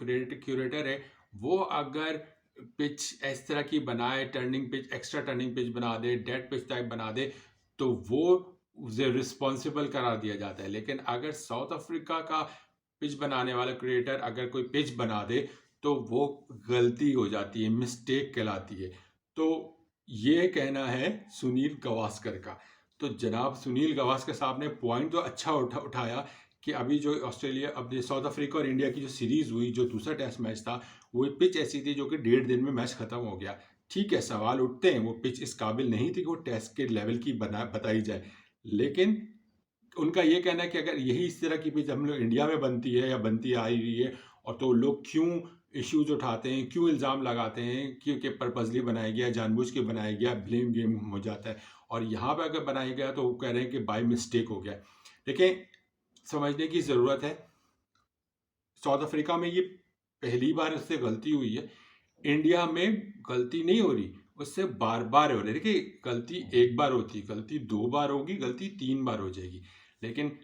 Curator है वो अगर पिच इस तरह की बनाए, turning pitch, extra turning pitch बना दे, डेड पिच टाइप बना दे, तो वो उसे रिस्पॉन्सिबल करार दिया जाता है। लेकिन अगर साउथ अफ्रीका का पिच बनाने वाला क्रिएटर अगर कोई पिच बना दे तो वो गलती हो जाती है, मिस्टेक कहलाती है। तो ये कहना है सुनील गावस्कर का। तो जनाब सुनील गावस्कर साहब ने पॉइंट तो अच्छा उठाया कि अभी जो ऑस्ट्रेलिया, अपने साउथ अफ्रीका और इंडिया की जो सीरीज हुई, जो दूसरा टेस्ट मैच था, वो पिच ऐसी थी जो कि 1.5 दिन में मैच खत्म हो गया। ठीक है, सवाल उठते हैं वो पिच इस काबिल नहीं थी कि वो टेस्ट के लेवल की बताई जाए, लेकिन उनका ये कहना है कि अगर यही इस तरह की पिच हम लोग इंडिया में बनती है या बनती आ रही है, और तो लोग क्यों इश्यूज उठाते हैं, क्यों इल्ज़ाम लगाते हैं क्योंकि पर्पसली बनाया गया, जानबूझ के बनाया गया, ब्लेम गेम हो जाता है। और यहाँ पे अगर बनाया गया तो वो कह रहे हैं कि बाय मिस्टेक हो गया। देखिए, समझने की ज़रूरत है, साउथ अफ्रीका में ये पहली बार उससे गलती हुई है। इंडिया में गलती नहीं हो रही, उससे बार बार हो रही है। देखिए, गलती एक बार होती, गलती 2 बार होगी, गलती 3 बार हो जाएगी। लेकिन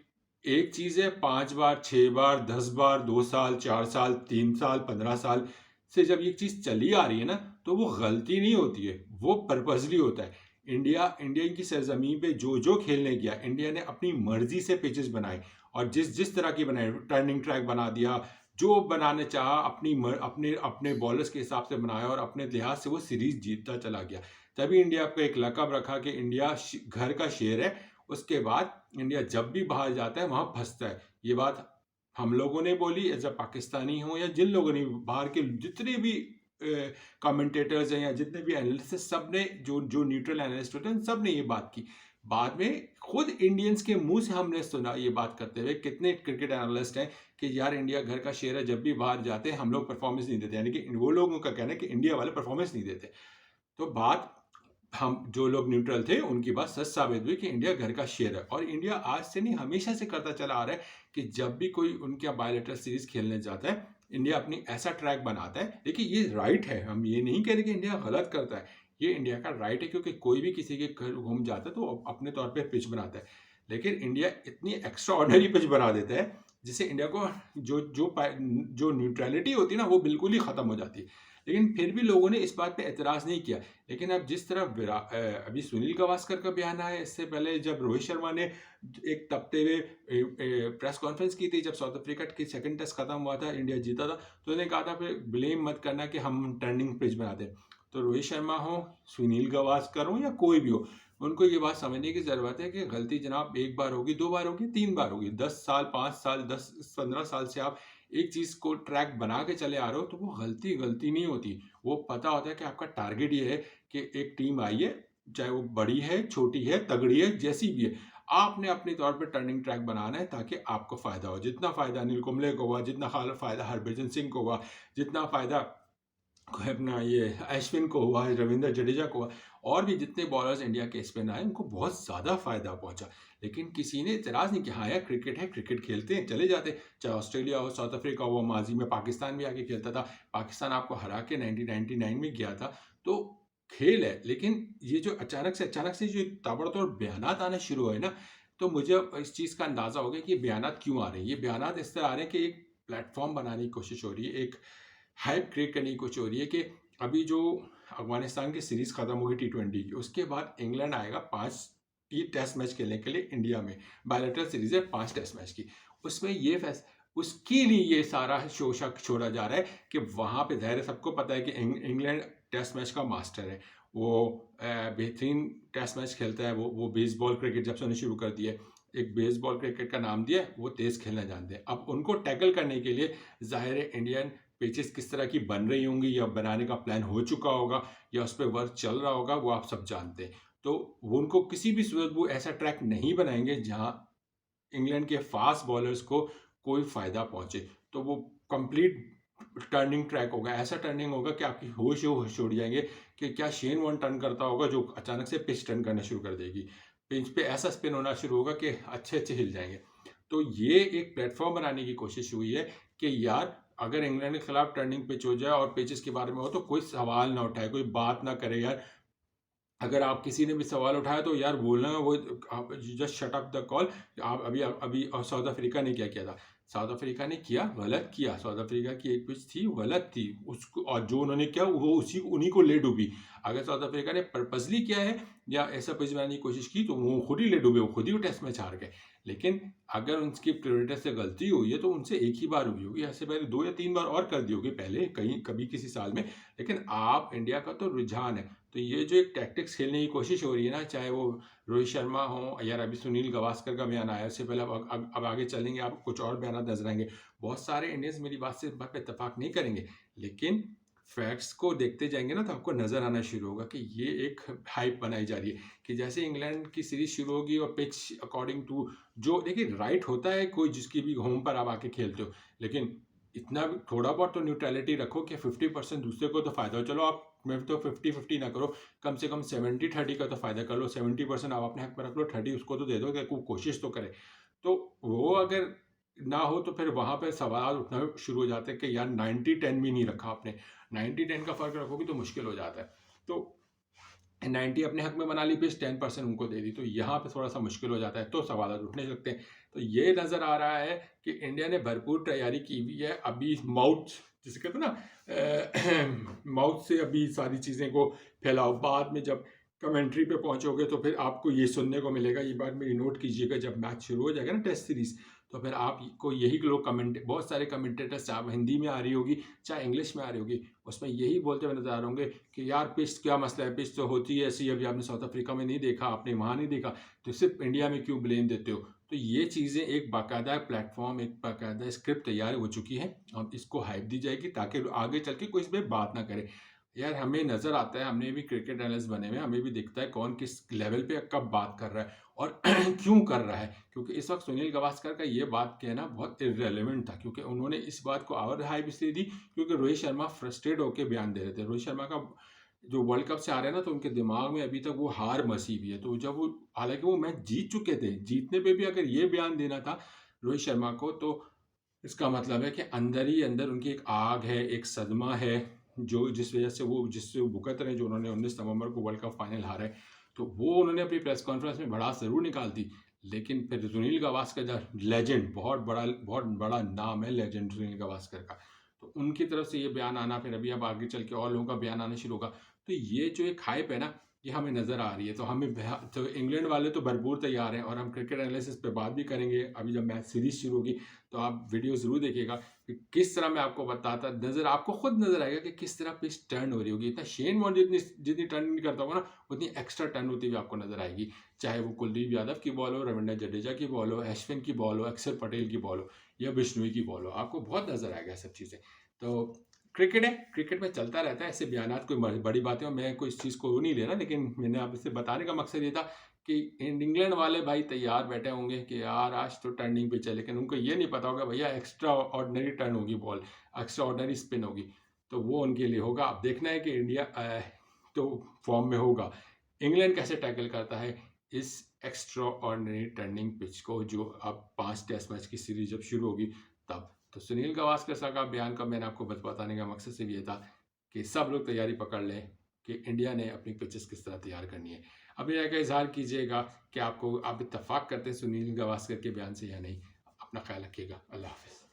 एक चीज़ है 5 बार, 6 बार, 10 बार, 2 साल, 4 साल, 3 साल, 15 साल से जब ये चीज़ चली आ रही है ना, तो वो गलती नहीं होती है, वो पर्पसली होता है। इंडिया की सरजमीन पे जो जो खेलने गया, इंडिया ने अपनी मर्जी से पिचेस बनाए, और जिस जिस तरह की बनाए, टर्निंग ट्रैक बना दिया, जो बनाने चाहा अपने अपने बॉलर्स के हिसाब से बनाया, और अपने लिहाज से वो सीरीज जीतता चला गया। तभी इंडिया को एक लकब रखा कि इंडिया घर का शेर है। उसके बाद इंडिया जब भी बाहर जाता है वहां फंसता है। ये बात हम लोगों ने बोली, एज अ पाकिस्तानी हो या जिन लोगों ने, बाहर के जितने भी कमेंटेटर्स हैं या जितने भी एनालिस्ट हैं, सब ने, जो जो न्यूट्रल एनालिस्ट होते हैं, सब ने ये बात की। बाद में खुद इंडियंस के मुंह से हमने सुना ये बात करते हुए, कितने क्रिकेट एनालिस्ट हैं कि यार इंडिया घर का शेर है, जब भी बाहर जाते हैं हम लोग परफॉर्मेंस नहीं देते, यानी कि वो लोगों का कहना है कि इंडिया वाले परफॉर्मेंस नहीं देते। तो बात, हम जो लोग न्यूट्रल थे उनकी बात सच साबित हुई कि इंडिया घर का शेर है। और इंडिया आज से नहीं, हमेशा से करता चला आ रहा है कि जब भी कोई उनके बायलैटरल सीरीज खेलने जाता है, इंडिया अपनी ऐसा ट्रैक बनाता है। देखिए, ये राइट है, हम ये नहीं कह रहे कि इंडिया गलत करता है, ये इंडिया का राइट है, क्योंकि कोई भी किसी के घर घूम जाता है तो अपने तौर पर पिच बनाता है। लेकिन इंडिया इतनी एक्स्ट्रा ऑर्डनरी पिच बना देता है जिससे इंडिया को जो न्यूट्रलिटी होती है ना, वो बिल्कुल ही खत्म हो जाती है। लेकिन फिर भी लोगों ने इस बात पे एतराज़ नहीं किया। लेकिन अब जिस तरह अभी सुनील गावस्कर का बयान आया, इससे पहले जब रोहित शर्मा ने एक तपते हुए प्रेस कॉन्फ्रेंस की थी, जब साउथ अफ्रीका की सेकंड टेस्ट खत्म हुआ था, इंडिया जीता था, तो उन्होंने कहा था फिर ब्लेम मत करना कि हम टर्निंग पिच बनाते हैं। तो रोहित शर्मा हो, सुनील गावस्कर हो, या कोई भी हो, उनको ये बात समझने की ज़रूरत है कि गलती जनाब 1 बार होगी, 2 बार होगी, 3 बार होगी, 10 साल, 5 साल, 10-15 साल से आप एक चीज़ को ट्रैक बना के चले आ रहे हो, तो वो गलती नहीं होती। वो पता होता है कि आपका टारगेट ये है कि एक टीम आई है, चाहे वो बड़ी है, छोटी है, तगड़ी है, जैसी भी है, आपने अपने तौर पे टर्निंग ट्रैक बनाना है ताकि आपको फ़ायदा हो। जितना फ़ायदा अनिल कुंबले को हुआ, जितना फ़ायदा हरभजन सिंह को हुआ, जितना फ़ायदा अपना ये अश्विन को हुआ, रविंद्र जडेजा को हुआ, और भी जितने बॉलर्स इंडिया के स्पिन आए, उनको बहुत ज़्यादा फ़ायदा पहुंचा। लेकिन किसी ने इतराज़ नहीं किया। हाँ यार, क्रिकेट है, क्रिकेट खेलते हैं, चले जाते हैं। चाहे ऑस्ट्रेलिया हो, साउथ अफ्रीका हो, माजी में पाकिस्तान भी आके खेलता था, पाकिस्तान आपको हरा के 1999 में गया था। तो खेल है। लेकिन ये जो अचानक से जो ताबड़तोड़ बयानात आने शुरू हुए ना, तो मुझे अब इस चीज़ का अंदाज़ा हो गया कि ये बयानात क्यों आ रहे हैं। ये बयानात इस तरह आ रहे हैं कि एक प्लेटफॉर्म बनाने की कोशिश हो रही है, एक हाइप क्रिएट करने की कोशिश हो रही है कि अभी जो अफगानिस्तान की सीरीज खत्म होगी T20 की, उसके बाद इंग्लैंड आएगा 5 टेस्ट मैच खेलने के लिए इंडिया में। बायलैटरल सीरीज है 5 टेस्ट मैच की। उसमें ये उसके लिए ये सारा शोशा छोड़ा जा रहा है कि वहाँ पे ज़ाहिर है, सबको पता है कि इंग्लैंड टेस्ट मैच का मास्टर है। वो बेहतरीन टेस्ट मैच खेलता है। वो बेसबॉल क्रिकेट जब से उन्होंने शुरू कर दिया है, एक बेसबॉल क्रिकेट का नाम दिया है, वो तेज़ खेलना जानते हैं। अब उनको टैकल करने के लिए ज़ाहिर है इंडियन पिचेस किस तरह की बन रही होंगी, या बनाने का प्लान हो चुका होगा, या उस पर वर्क चल रहा होगा, वो आप सब जानते हैं। तो वो उनको किसी भी सूरत वो ऐसा ट्रैक नहीं बनाएंगे जहां इंग्लैंड के फास्ट बॉलर्स को कोई फायदा पहुंचे। तो वो कंप्लीट टर्निंग ट्रैक होगा, ऐसा टर्निंग होगा कि आपकी होश उड़ जाएंगे कि क्या शेन वॉर्न टर्न करता होगा जो अचानक से पिच टर्न करना शुरू कर देगी। पिच पे ऐसा स्पिन होना शुरू होगा कि अच्छे अच्छे हिल जाएंगे। तो ये एक प्लेटफॉर्म बनाने की कोशिश हुई है कि यार, अगर इंग्लैंड के खिलाफ टर्निंग पिच हो जाए और पिचेस के बारे में हो, तो कोई सवाल ना उठाए, कोई बात ना करे यार। अगर आप किसी ने भी सवाल उठाया तो यार बोलना, वो आप just shut up the call. आप अभी अभी साउथ अफ्रीका ने क्या किया था, साउथ अफ्रीका ने किया, गलत किया। साउथ अफ्रीका की एक पिच थी, वो गलत थी उसको, और जो उन्होंने किया वो उन्हीं को ले डूबी। अगर साउथ अफ्रीका ने पर्पसली किया है या ऐसा पिच बनाने की कोशिश की तो वो खुद ही ले डूबे, वो खुद ही वो टेस्ट मैच हार गए। लेकिन अगर उनकी प्रियोरिटी से गलती हुई है तो उनसे एक ही बार हुई होगी, ऐसे पहले 2 या 3 बार और कर दी होगी पहले कहीं कभी किसी साल में। लेकिन आप इंडिया का तो रुझान है, तो ये जो एक टैक्टिक्स खेलने की कोशिश हो रही है ना, चाहे वो रोहित शर्मा हो, यार अभी सुनील गावस्कर का बयान आया, उससे पहले अब आगे चलेंगे आप कुछ और बयान नजर आएंगे। बहुत सारे इंडियंस मेरी बात से बात पे इत्तेफाक नहीं करेंगे, लेकिन फैक्ट्स को देखते जाएंगे ना तो आपको नजर आना शुरू होगा कि ये एक हाइप बनाई जा रही है कि जैसे इंग्लैंड की सीरीज शुरू होगी और पिच अकॉर्डिंग टू जो, देखिए राइट होता है कोई जिसकी भी होम पर आप आके खेलते हो, लेकिन इतना भी थोड़ा बहुत तो न्यूट्रलिटी रखो कि 50% दूसरे को तो फायदा हो। चलो आप मैं तो 50-50 ना करो, कम से कम 70-30 का तो फायदा कर लो। 70% आप अपने हक में रख लो, 30 उसको तो दे दो कि वो कोशिश तो करे। तो वो अगर ना हो तो फिर वहां पर सवाल उठना शुरू हो जाते हैं कि यार 90-10 भी नहीं रखा आपने, 90-10 का फर्क रखोगे तो मुश्किल हो जाता है। तो 90 अपने हक में बना ली, फिर 10% उनको दे दी, तो यहाँ पे थोड़ा सा मुश्किल हो जाता है, तो सवाल उठने लगते हैं। तो ये नज़र आ रहा है कि इंडिया ने भरपूर तैयारी की हुई है। अभी माउथ जिसे कहते हैं ना, माउथ से अभी सारी चीज़ें को फैलाओ, बाद में जब कमेंट्री पे पहुंचोगे तो फिर आपको ये सुनने को मिलेगा। ये बात मेरी नोट कीजिएगा, जब मैच शुरू हो जाएगा ना टेस्ट सीरीज, तो फिर आपको यही लोग कमेंट, बहुत सारे कमेंटेटर्स, चाहे हिंदी में आ रही होगी चाहे इंग्लिश में आ रही होगी, उसमें यही बोलते हुए नजर आ रहे होंगे कि यार पिच क्या मसला है, पिच तो होती है ऐसी, अभी आपने साउथ अफ्रीका में नहीं देखा, आपने वहाँ नहीं देखा, तो सिर्फ इंडिया में क्यों ब्लेम देते हो। तो ये चीज़ें एक बाकायदा प्लेटफॉर्म, एक बाकायदा स्क्रिप्ट तैयार हो चुकी है, अब इसको हाइप दी जाएगी ताकि आगे चल के कोई इस पर बात ना करे। यार हमें नज़र आता है, हमने भी क्रिकेट एनालिस्ट बने हुए, हमें भी दिखता है कौन किस लेवल पे कब बात कर रहा है और क्यों कर रहा है। क्योंकि इस वक्त सुनील गावस्कर का ये बात कहना बहुत इररेलेवेंट था, क्योंकि उन्होंने इस बात को और हाइप इसलिए दी क्योंकि रोहित शर्मा फ्रस्ट्रेट होकर बयान दे रहे थे। रोहित शर्मा का जो वर्ल्ड कप से आ रहे हैं ना, तो उनके दिमाग में अभी तक वो हार मसी हुई है। तो जब वो, हालांकि वो मैच जीत चुके थे, जीतने पे भी अगर ये बयान देना था रोहित शर्मा को, तो इसका मतलब है कि अंदर ही अंदर उनकी एक आग है, एक सदमा है, जो जिस वजह से वो जिससे वो भुगत रहे, जो उन्होंने 19 नवंबर को वर्ल्ड कप फाइनल हारा है। तो वो उन्होंने अपनी प्रेस कॉन्फ्रेंस में भड़ास जरूर निकाल दी, लेकिन फिर सुनील गावस्कर का लेजेंड, बहुत बड़ा नाम है लेजेंड सुनील गावस्कर का, तो उनकी तरफ से ये बयान आना, फिर अभी अब आगे चल के और लोगों का बयान आना शुरू होगा। तो ये जो एक हाइप है ना, ये हमें नज़र आ रही है। तो हमें तो इंग्लैंड वाले तो भरपूर तैयार हैं, और हम क्रिकेट एनालिसिस पे बात भी करेंगे अभी जब मैच सीरीज शुरू होगी, तो आप वीडियो ज़रूर देखिएगा कि किस तरह मैं आपको बताता, नज़र आपको खुद नज़र आएगा कि किस तरह पिच टर्न हो रही होगी। इतना शेन वॉर्न जितनी जितनी टर्न नहीं करता होगा ना, उतनी एक्स्ट्रा टर्न होती हुई आपको नज़र आएगी। चाहे वो कुलदीप यादव की बॉल हो, रविंद्र जडेजा की बॉल हो, अश्विन की बॉल हो, अक्षर पटेल की बॉल हो, या बिश्नोई की बॉल हो, आपको बहुत नज़र आएगा सब चीज़ें। तो क्रिकेट है, क्रिकेट में चलता रहता है ऐसे बयान, कोई बड़ी बातें हो, मैं कोई इस चीज़ को नहीं ले रहा, लेकिन मैंने आप इससे बताने का मकसद ये था कि इंग्लैंड वाले भाई तैयार बैठे होंगे कि यार आज तो टर्निंग पिच है, लेकिन उनको ये नहीं पता होगा भैया एक्स्ट्रा ऑर्डनरी टर्न होगी, बॉल एक्स्ट्रा ऑर्डनरी स्पिन होगी, तो वो उनके लिए होगा। अब देखना है कि इंडिया तो फॉर्म में होगा, इंग्लैंड कैसे टैकल करता है इस एक्स्ट्रा ऑर्डनरी टर्निंग पिच को, जो अब 5 टेस्ट मैच की सीरीज जब शुरू होगी तब। तो सुनील गावस्कर साहब का बयान का मैंने आपको बताने का मकसद सिर्फ ये था कि सब लोग तैयारी पकड़ लें कि इंडिया ने अपनी पिचेस किस तरह तैयार करनी है। अपनी राय का इजहार कीजिएगा कि आप इत्तेफाक करते हैं सुनील गावस्कर के बयान से या नहीं। अपना ख्याल रखिएगा। अल्लाह हाफिज़।